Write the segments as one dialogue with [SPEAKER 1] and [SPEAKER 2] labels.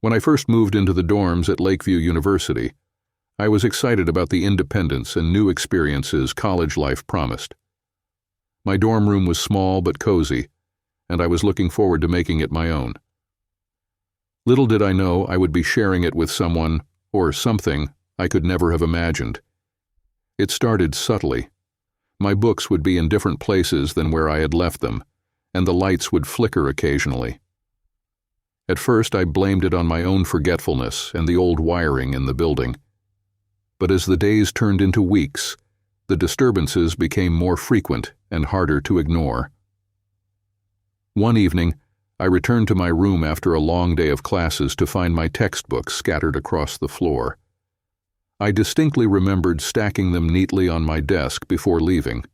[SPEAKER 1] When I first moved into the dorms at Lakeview University, I was excited about the independence and new experiences college life promised. My dorm room was small but cozy, and I was looking forward to making it my own. Little did I know I would be sharing it with someone, or something, I could never have imagined. It started subtly. My books would be in different places than where I had left them, and the lights would flicker occasionally. At first, I blamed it on my own forgetfulness and the old wiring in the building. But as the days turned into weeks, the disturbances became more frequent and harder to ignore. One evening, I returned to my room after a long day of classes to find my textbooks scattered across the floor. I distinctly remembered stacking them neatly on my desk before leaving.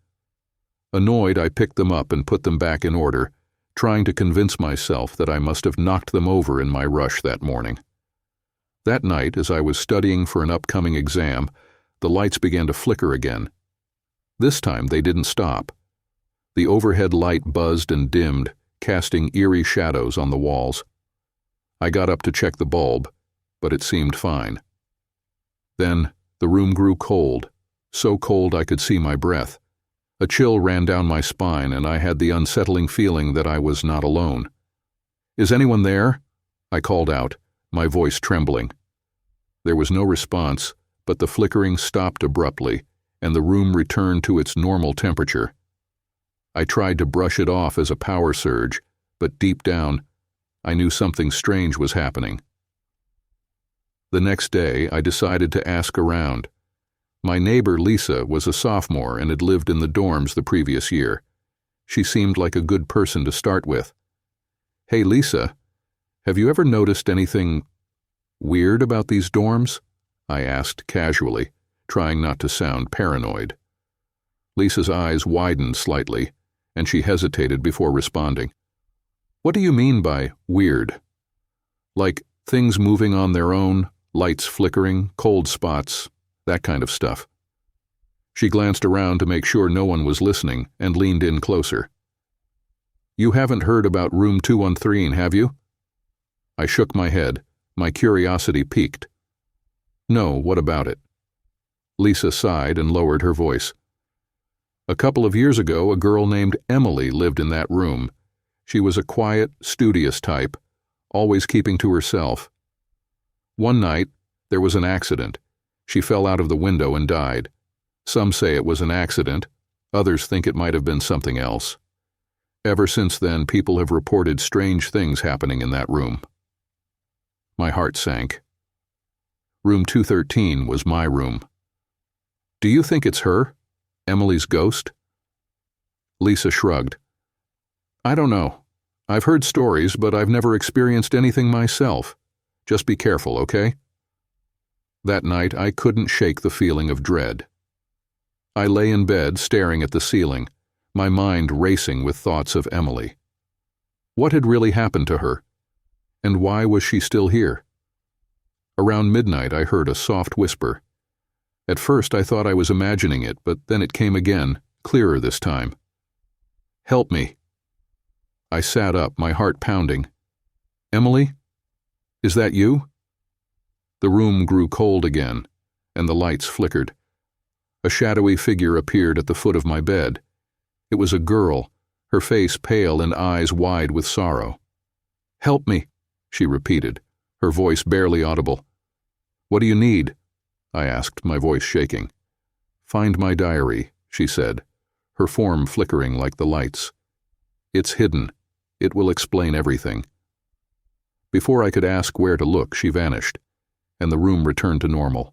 [SPEAKER 1] Annoyed, I picked them up and put them back in order, trying to convince myself that I must have knocked them over in my rush that morning. That night, as I was studying for an upcoming exam, the lights began to flicker again. This time they didn't stop. The overhead light buzzed and dimmed, casting eerie shadows on the walls. I got up to check the bulb, but it seemed fine. Then the room grew cold, so cold I could see my breath. A chill ran down my spine, and I had the unsettling feeling that I was not alone. "Is anyone there?" I called out, my voice trembling. There was no response, but the flickering stopped abruptly, and the room returned to its normal temperature. I tried to brush it off as a power surge, but deep down, I knew something strange was happening. The next day, I decided to ask around. My neighbor Lisa was a sophomore and had lived in the dorms the previous year. She seemed like a good person to start with. "Hey Lisa, have you ever noticed anything weird about these dorms?" I asked casually, trying not to sound paranoid. Lisa's eyes widened slightly, and she hesitated before responding. "What do you mean by weird? Like things moving on their own, lights flickering, cold spots, that kind of stuff." She glanced around to make sure no one was listening and leaned in closer. "You haven't heard about room 213, have you?" I shook my head, my curiosity piqued. "No, what about it?" Lisa sighed and lowered her voice. "A couple of years ago, a girl named Emily lived in that room. She was a quiet, studious type, always keeping to herself. One night, there was an accident. She fell out of the window and died. Some say it was an accident, others think it might have been something else. Ever since then, people have reported strange things happening in that room." My heart sank. Room 213 was my room. "Do you think it's her? Emily's ghost?" Lisa shrugged. "I don't know. I've heard stories, but I've never experienced anything myself. Just be careful, okay?" That night, I couldn't shake the feeling of dread. I lay in bed staring at the ceiling, my mind racing with thoughts of Emily. What had really happened to her? And why was she still here? Around midnight, I heard a soft whisper. At first, I thought I was imagining it, but then it came again, clearer this time. "Help me." I sat up, my heart pounding. "Emily? Is that you?" The room grew cold again, and the lights flickered. A shadowy figure appeared at the foot of my bed. It was a girl, her face pale and eyes wide with sorrow. "Help me," she repeated, her voice barely audible. "What do you need?" I asked, my voice shaking. "Find my diary," she said, her form flickering like the lights. "It's hidden. It will explain everything." Before I could ask where to look, she vanished, and the room returned to normal.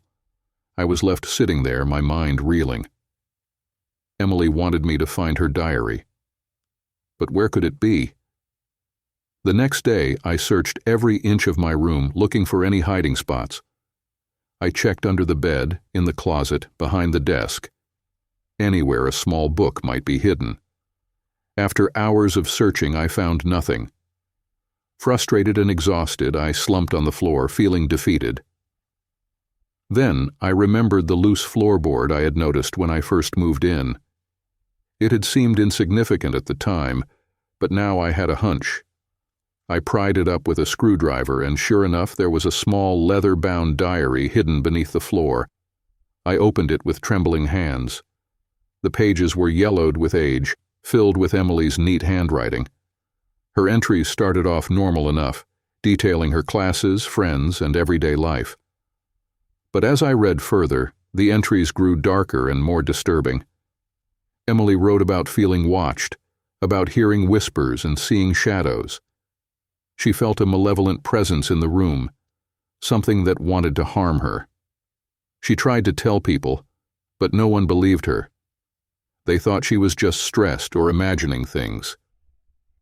[SPEAKER 1] I was left sitting there, my mind reeling. Emily wanted me to find her diary. But where could it be? The next day, I searched every inch of my room, looking for any hiding spots. I checked under the bed, in the closet, behind the desk. Anywhere a small book might be hidden. After hours of searching, I found nothing. Frustrated and exhausted, I slumped on the floor, feeling defeated. Then I remembered the loose floorboard I had noticed when I first moved in. It had seemed insignificant at the time, but now I had a hunch. I pried it up with a screwdriver, and sure enough, there was a small leather-bound diary hidden beneath the floor. I opened it with trembling hands. The pages were yellowed with age, filled with Emily's neat handwriting. Her entries started off normal enough, detailing her classes, friends, and everyday life. But as I read further, the entries grew darker and more disturbing. Emily wrote about feeling watched, about hearing whispers and seeing shadows. She felt a malevolent presence in the room, something that wanted to harm her. She tried to tell people, but no one believed her. They thought she was just stressed or imagining things.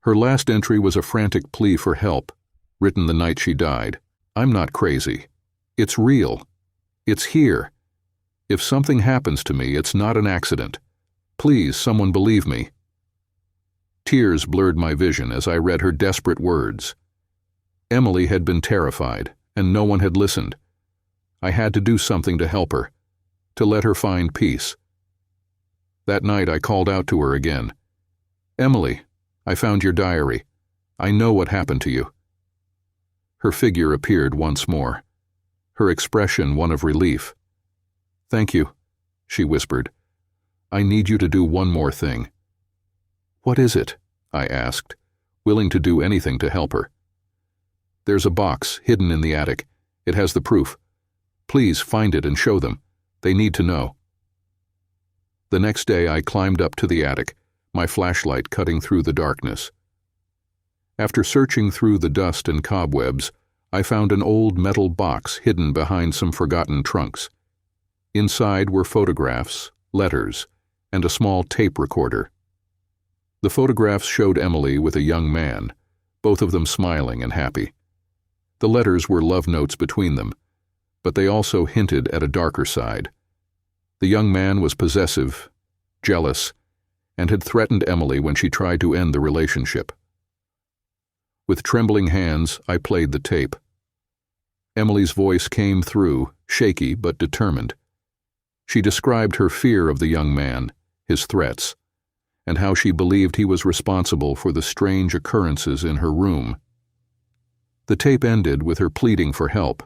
[SPEAKER 1] Her last entry was a frantic plea for help, written the night she died. "I'm not crazy. It's real. It's here. If something happens to me, it's not an accident. Please, someone believe me." Tears blurred my vision as I read her desperate words. Emily had been terrified, and no one had listened. I had to do something to help her, to let her find peace. That night I called out to her again. "Emily, I found your diary. I know what happened to you." Her figure appeared once more, her expression one of relief. "Thank you," she whispered. "I need you to do one more thing." "What is it?" I asked, willing to do anything to help her. "There's a box hidden in the attic. It has the proof. Please find it and show them. They need to know." The next day I climbed up to the attic, my flashlight cutting through the darkness. After searching through the dust and cobwebs, I found an old metal box hidden behind some forgotten trunks. Inside were photographs, letters, and a small tape recorder. The photographs showed Emily with a young man, both of them smiling and happy. The letters were love notes between them, but they also hinted at a darker side. The young man was possessive, jealous, and had threatened Emily when she tried to end the relationship. With trembling hands, I played the tape. Emily's voice came through, shaky but determined. She described her fear of the young man, his threats, and how she believed he was responsible for the strange occurrences in her room. The tape ended with her pleading for help.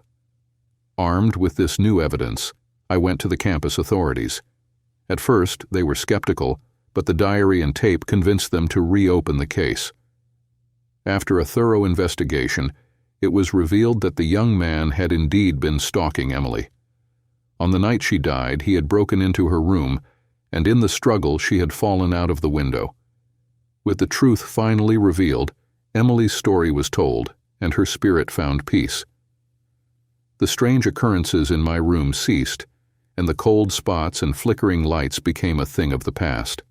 [SPEAKER 1] Armed with this new evidence, I went to the campus authorities. At first, they were skeptical, but the diary and tape convinced them to reopen the case. After a thorough investigation, it was revealed that the young man had indeed been stalking Emily. On the night she died, he had broken into her room, and in the struggle she had fallen out of the window. With the truth finally revealed, Emily's story was told, and her spirit found peace. The strange occurrences in my room ceased, and the cold spots and flickering lights became a thing of the past.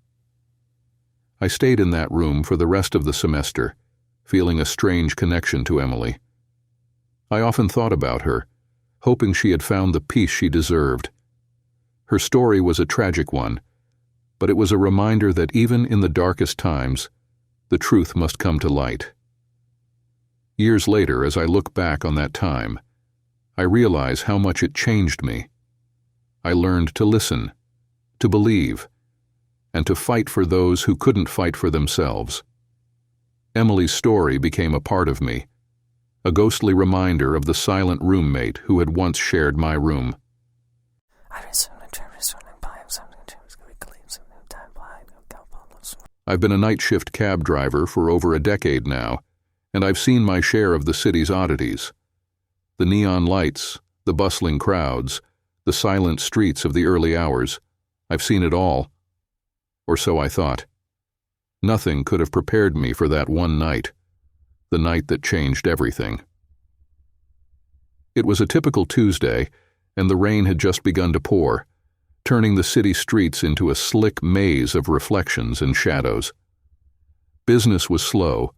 [SPEAKER 1] I stayed in that room for the rest of the semester, feeling a strange connection to Emily. I often thought about her, hoping she had found the peace she deserved. Her story was a tragic one, but it was a reminder that even in the darkest times, the truth must come to light. Years later, as I look back on that time, I realize how much it changed me. I learned to listen, to believe, and to fight for those who couldn't fight for themselves. Emily's story became a part of me, a ghostly reminder of the silent roommate who had once shared my room. I've been a night shift cab driver for over a decade now, and I've seen my share of the city's oddities. The neon lights, the bustling crowds, the silent streets of the early hours. I've seen it all. Or so I thought. Nothing could have prepared me for that one night, the night that changed everything. It was a typical Tuesday, and the rain had just begun to pour, turning the city streets into a slick maze of reflections and shadows. Business was slow,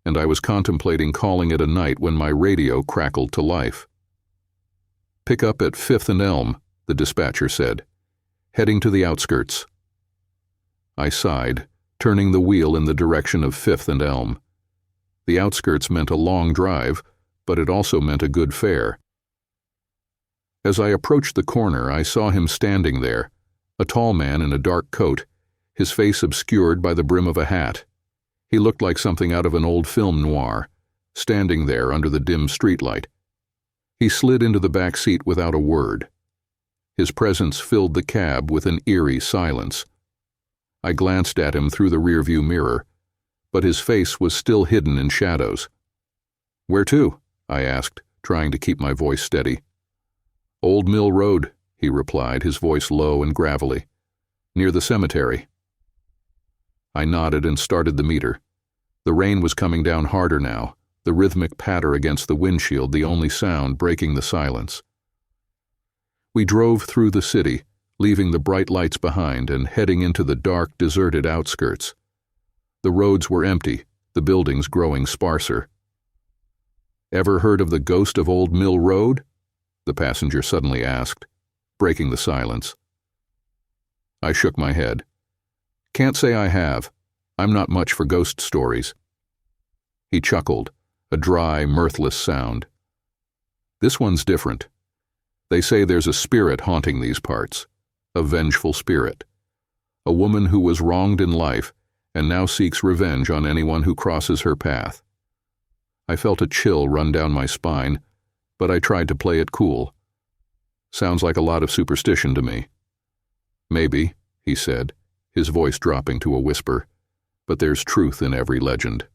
[SPEAKER 1] and I was contemplating calling it a night when my radio crackled to life. "Pick up at 5th and Elm," the dispatcher said, "heading to the outskirts." I sighed, turning the wheel in the direction of 5th and Elm. The outskirts meant a long drive, but it also meant a good fare. As I approached the corner, I saw him standing there, a tall man in a dark coat, his face obscured by the brim of a hat. He looked like something out of an old film noir, standing there under the dim streetlight. He slid into the back seat without a word. His presence filled the cab with an eerie silence. I glanced at him through the rearview mirror, but his face was still hidden in shadows. "Where to?" I asked, trying to keep my voice steady. "Old Mill Road," he replied, his voice low and gravelly. "Near the cemetery." I nodded and started the meter. The rain was coming down harder now, the rhythmic patter against the windshield the only sound breaking the silence. We drove through the city, leaving the bright lights behind and heading into the dark, deserted outskirts. The roads were empty, the buildings growing sparser. "Ever heard of the ghost of Old Mill Road?" the passenger suddenly asked, breaking the silence. I shook my head. "Can't say I have. I'm not much for ghost stories." He chuckled, a dry, mirthless sound. "This one's different. They say there's a spirit haunting these parts, a vengeful spirit. A woman who was wronged in life and now seeks revenge on anyone who crosses her path." I felt a chill run down my spine, but I tried to play it cool. "Sounds like a lot of superstition to me." "Maybe," he said, his voice dropping to a whisper, "but there's truth in every legend."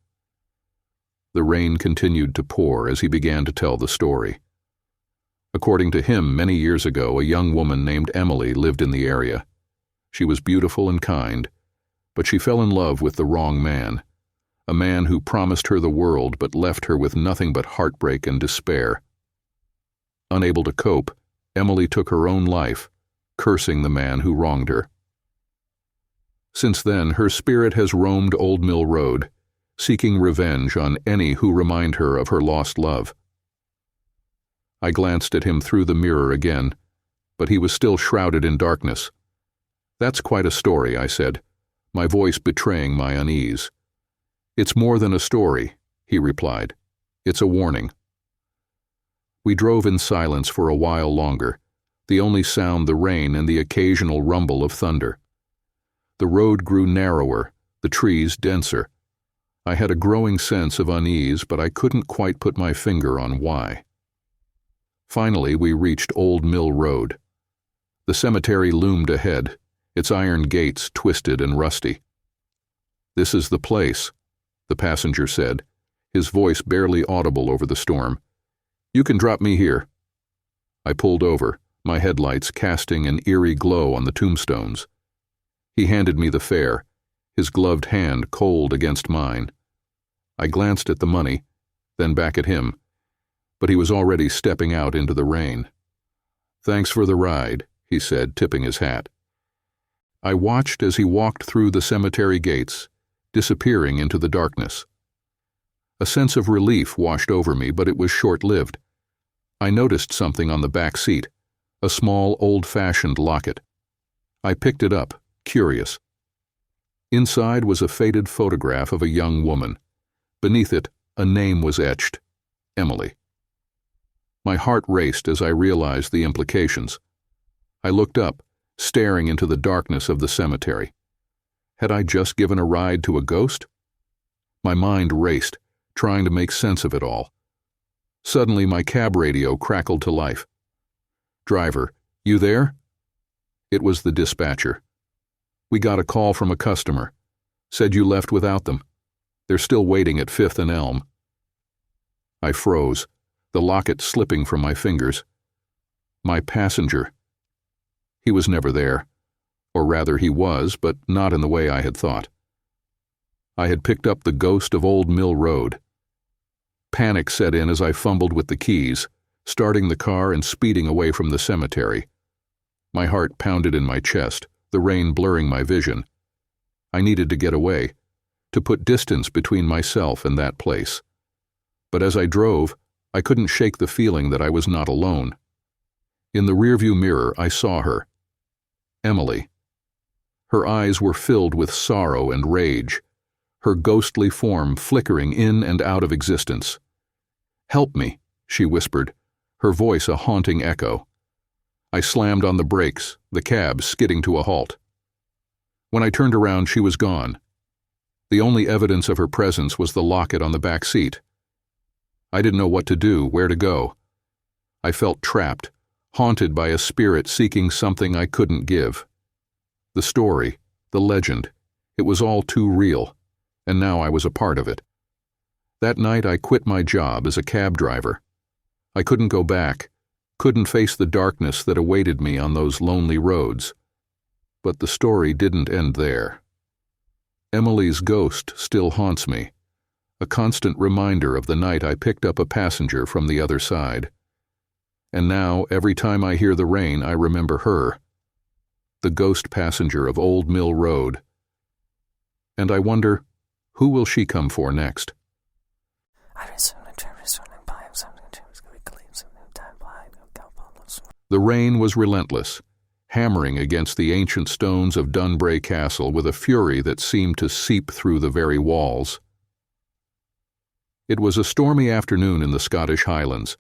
[SPEAKER 1] The rain continued to pour as he began to tell the story. According to him, many years ago, a young woman named Emily lived in the area. She was beautiful and kind, but she fell in love with the wrong man, a man who promised her the world but left her with nothing but heartbreak and despair. Unable to cope, Emily took her own life, cursing the man who wronged her. Since then, her spirit has roamed Old Mill Road, seeking revenge on any who remind her of her lost love. I glanced at him through the mirror again, but he was still shrouded in darkness. "That's quite a story," I said, my voice betraying my unease. "It's more than a story," he replied. "It's a warning." We drove in silence for a while longer, the only sound the rain and the occasional rumble of thunder. The road grew narrower, the trees denser. I had a growing sense of unease, but I couldn't quite put my finger on why. Finally, we reached Old Mill Road. The cemetery loomed ahead, its iron gates twisted and rusty. "This is the place," the passenger said, his voice barely audible over the storm. "You can drop me here." I pulled over, my headlights casting an eerie glow on the tombstones. He handed me the fare, his gloved hand cold against mine. I glanced at the money, then back at him, but he was already stepping out into the rain. "Thanks for the ride," he said, tipping his hat. I watched as he walked through the cemetery gates, disappearing into the darkness. A sense of relief washed over me, but it was short-lived. I noticed something on the back seat, a small, old-fashioned locket. I picked it up, curious. Inside was a faded photograph of a young woman. Beneath it, a name was etched: Emily. My heart raced as I realized the implications. I looked up, staring into the darkness of the cemetery. Had I just given a ride to a ghost? My mind raced, trying to make sense of it all. Suddenly, my cab radio crackled to life. "Driver, you there?" It was the dispatcher. "We got a call from a customer. Said you left without them. They're still waiting at 5th and Elm." I froze, the locket slipping from my fingers. My passenger. He was never there. Or rather, he was, but not in the way I had thought. I had picked up the ghost of Old Mill Road. Panic set in as I fumbled with the keys, starting the car and speeding away from the cemetery. My heart pounded in my chest, the rain blurring my vision. I needed to get away, to put distance between myself and that place. But as I drove, I couldn't shake the feeling that I was not alone. In the rearview mirror, I saw her. Emily. Her eyes were filled with sorrow and rage, her ghostly form flickering in and out of existence. "Help me," she whispered, her voice a haunting echo. I slammed on the brakes, the cab skidding to a halt. When I turned around, she was gone. The only evidence of her presence was the locket on the back seat. I didn't know what to do, where to go. I felt trapped, haunted by a spirit seeking something I couldn't give. The story, the legend, it was all too real, and now I was a part of it. That night I quit my job as a cab driver. I couldn't go back, couldn't face the darkness that awaited me on those lonely roads. But the story didn't end there. Emily's ghost still haunts me, a constant reminder of the night I picked up a passenger from the other side. And now, every time I hear the rain, I remember her, the ghost passenger of Old Mill Road. And I wonder, who will she come for next? The rain was relentless, hammering against the ancient stones of Dunbray Castle with a fury that seemed to seep through the very walls. It was a stormy afternoon in the Scottish Highlands,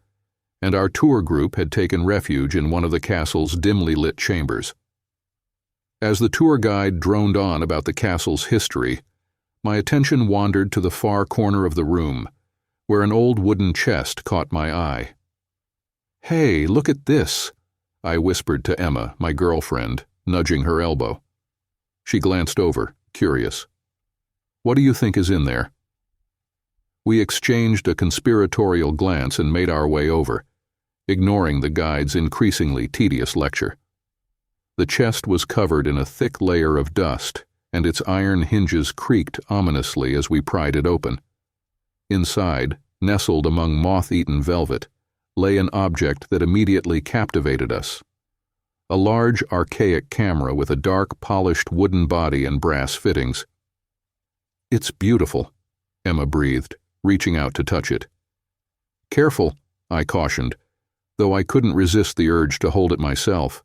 [SPEAKER 1] and our tour group had taken refuge in one of the castle's dimly lit chambers. As the tour guide droned on about the castle's history, my attention wandered to the far corner of the room, where an old wooden chest caught my eye. "Hey, look at this," I whispered to Emma, my girlfriend, nudging her elbow. She glanced over, curious. "What do you think is in there?" We exchanged a conspiratorial glance and made our way over, ignoring the guide's increasingly tedious lecture. The chest was covered in a thick layer of dust, and its iron hinges creaked ominously as we pried it open. Inside, nestled among moth-eaten velvet, lay an object that immediately captivated us. A large, archaic camera with a dark, polished wooden body and brass fittings. "It's beautiful," Emma breathed, reaching out to touch it. "Careful," I cautioned, though I couldn't resist the urge to hold it myself.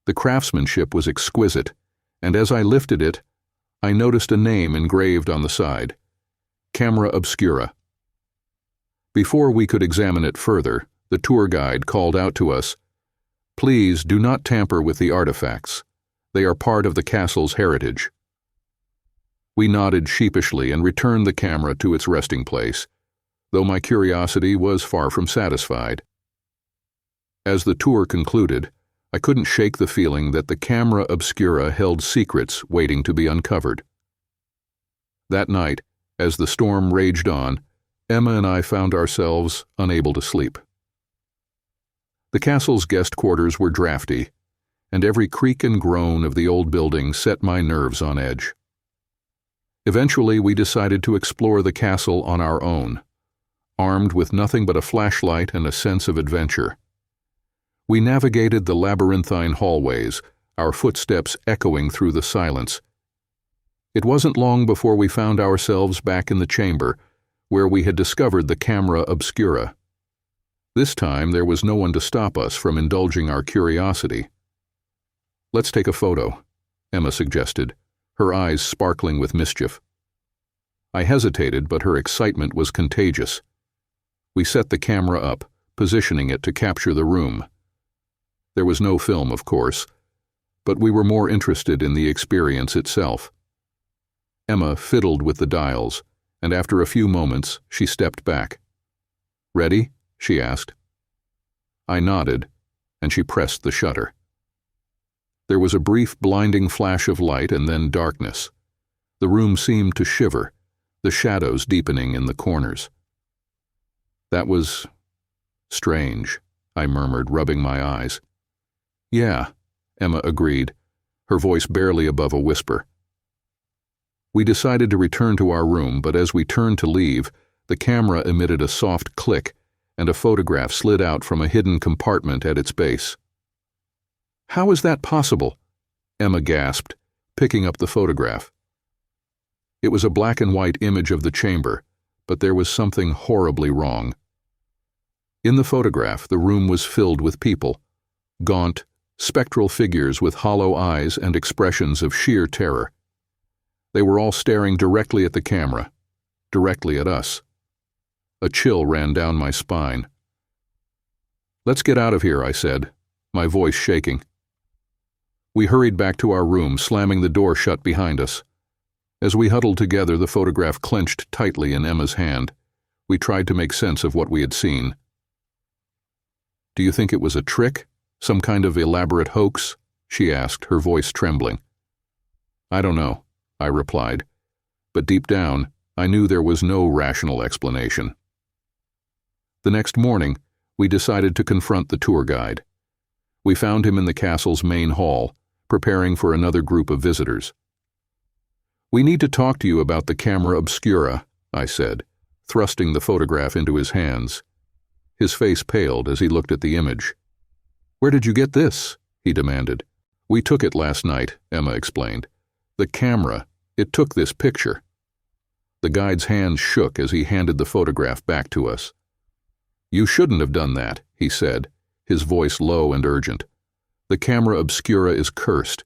[SPEAKER 1] The craftsmanship was exquisite, and as I lifted it, I noticed a name engraved on the side: Camera Obscura. Before we could examine it further, the tour guide called out to us, "Please do not tamper with the artifacts. They are part of the castle's heritage." We nodded sheepishly and returned the camera to its resting place, though my curiosity was far from satisfied. As the tour concluded, I couldn't shake the feeling that the Camera Obscura held secrets waiting to be uncovered. That night, as the storm raged on, Emma and I found ourselves unable to sleep. The castle's guest quarters were drafty, and every creak and groan of the old building set my nerves on edge. Eventually, we decided to explore the castle on our own, armed with nothing but a flashlight and a sense of adventure. We navigated the labyrinthine hallways, our footsteps echoing through the silence. It wasn't long before we found ourselves back in the chamber, where we had discovered the Camera Obscura. This time there was no one to stop us from indulging our curiosity. "Let's take a photo," Emma suggested, her eyes sparkling with mischief. I hesitated, but her excitement was contagious. We set the camera up, positioning it to capture the room. There was no film, of course, but we were more interested in the experience itself. Emma fiddled with the dials, and after a few moments, she stepped back. "Ready?" she asked. I nodded, and she pressed the shutter. There was a brief blinding flash of light and then darkness. The room seemed to shiver, the shadows deepening in the corners. "That was strange," I murmured, rubbing my eyes. "Yeah," Emma agreed, her voice barely above a whisper. We decided to return to our room, but as we turned to leave, the camera emitted a soft click, and a photograph slid out from a hidden compartment at its base. "How is that possible?" Emma gasped, picking up the photograph. It was a black and white image of the chamber, but there was something horribly wrong. In the photograph, the room was filled with people, gaunt, spectral figures with hollow eyes and expressions of sheer terror. They were all staring directly at the camera, directly at us. A chill ran down my spine. "Let's get out of here," I said, my voice shaking. We hurried back to our room, slamming the door shut behind us. As we huddled together, the photograph clenched tightly in Emma's hand, We tried to make sense of what we had seen. "Do you think it was a trick? Some kind of elaborate hoax?" she asked, her voice trembling. "I don't know," I replied, but deep down, I knew there was no rational explanation. The next morning, we decided to confront the tour guide. We found him in the castle's main hall, preparing for another group of visitors. "We need to talk to you about the camera obscura," I said, thrusting the photograph into his hands. His face paled as he looked at the image. "Where did you get this?" he demanded. "We took it last night," Emma explained. "The camera, it took this picture." The guide's hands shook as he handed the photograph back to us. "You shouldn't have done that," he said, his voice low and urgent. "The camera obscura is cursed.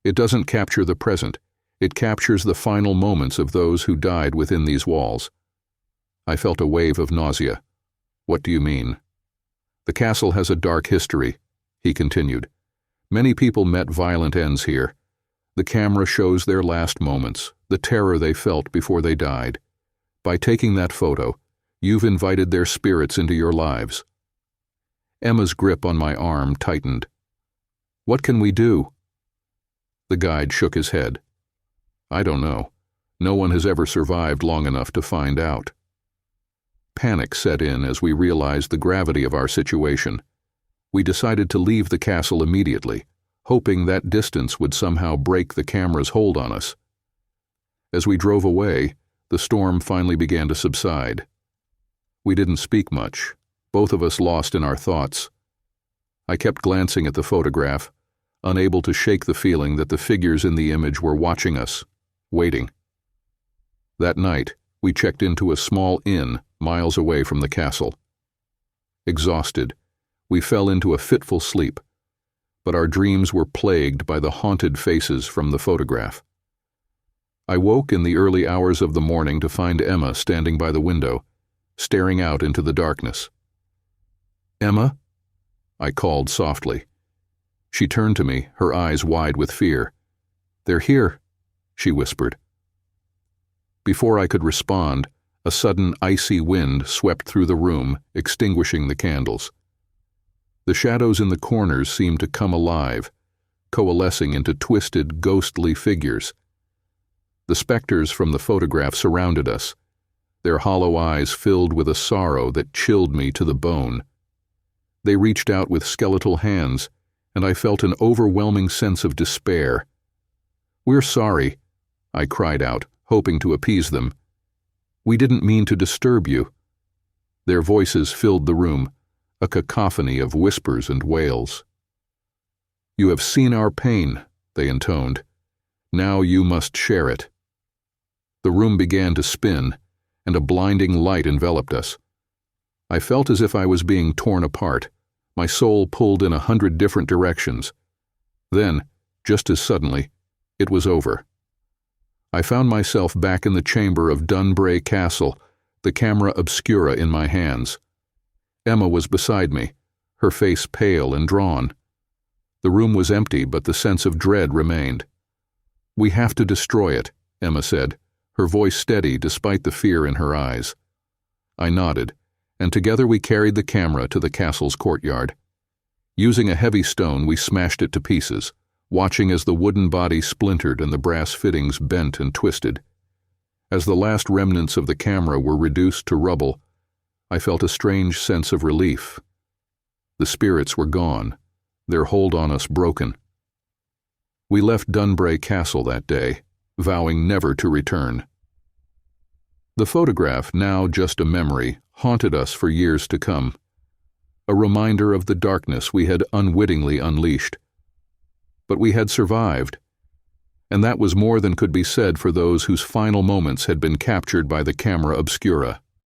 [SPEAKER 1] It doesn't capture the present. It captures the final moments of those who died within these walls." I felt a wave of nausea. "What do you mean?" "The castle has a dark history," he continued. "Many people met violent ends here. The camera shows their last moments, the terror they felt before they died. By taking that photo, you've invited their spirits into your lives." Emma's grip on my arm tightened. "What can we do?" The guide shook his head. "I don't know. No one has ever survived long enough to find out." Panic set in as we realized the gravity of our situation. We decided to leave the castle immediately, hoping that distance would somehow break the camera's hold on us. As we drove away, the storm finally began to subside. We didn't speak much, both of us lost in our thoughts. I kept glancing at the photograph, unable to shake the feeling that the figures in the image were watching us, waiting. That night, we checked into a small inn miles away from the castle. Exhausted, we fell into a fitful sleep, but our dreams were plagued by the haunted faces from the photograph. I woke in the early hours of the morning to find Emma standing by the window, staring out into the darkness. "Emma?" I called softly. She turned to me, her eyes wide with fear. "They're here," she whispered. Before I could respond, a sudden icy wind swept through the room, extinguishing the candles. The shadows in the corners seemed to come alive, coalescing into twisted, ghostly figures. The specters from the photograph surrounded us, their hollow eyes filled with a sorrow that chilled me to the bone. They reached out with skeletal hands, and I felt an overwhelming sense of despair. "We're sorry," I cried out, hoping to appease them. "We didn't mean to disturb you." Their voices filled the room, a cacophony of whispers and wails. "You have seen our pain," they intoned. "Now you must share it." The room began to spin, and a blinding light enveloped us. I felt as if I was being torn apart, my soul pulled in 100 different directions. Then, just as suddenly, it was over. I found myself back in the chamber of Dunbray Castle, the camera obscura in my hands. Emma was beside me, her face pale and drawn. The room was empty, but the sense of dread remained. "We have to destroy it," Emma said, her voice steady despite the fear in her eyes. I nodded, and together we carried the camera to the castle's courtyard. Using a heavy stone, we smashed it to pieces, watching as the wooden body splintered and the brass fittings bent and twisted. As the last remnants of the camera were reduced to rubble, I felt a strange sense of relief. The spirits were gone, their hold on us broken. We left Dunbray Castle that day, vowing never to return. The photograph, now just a memory, haunted us for years to come, a reminder of the darkness we had unwittingly unleashed. But we had survived, and that was more than could be said for those whose final moments had been captured by the camera obscura.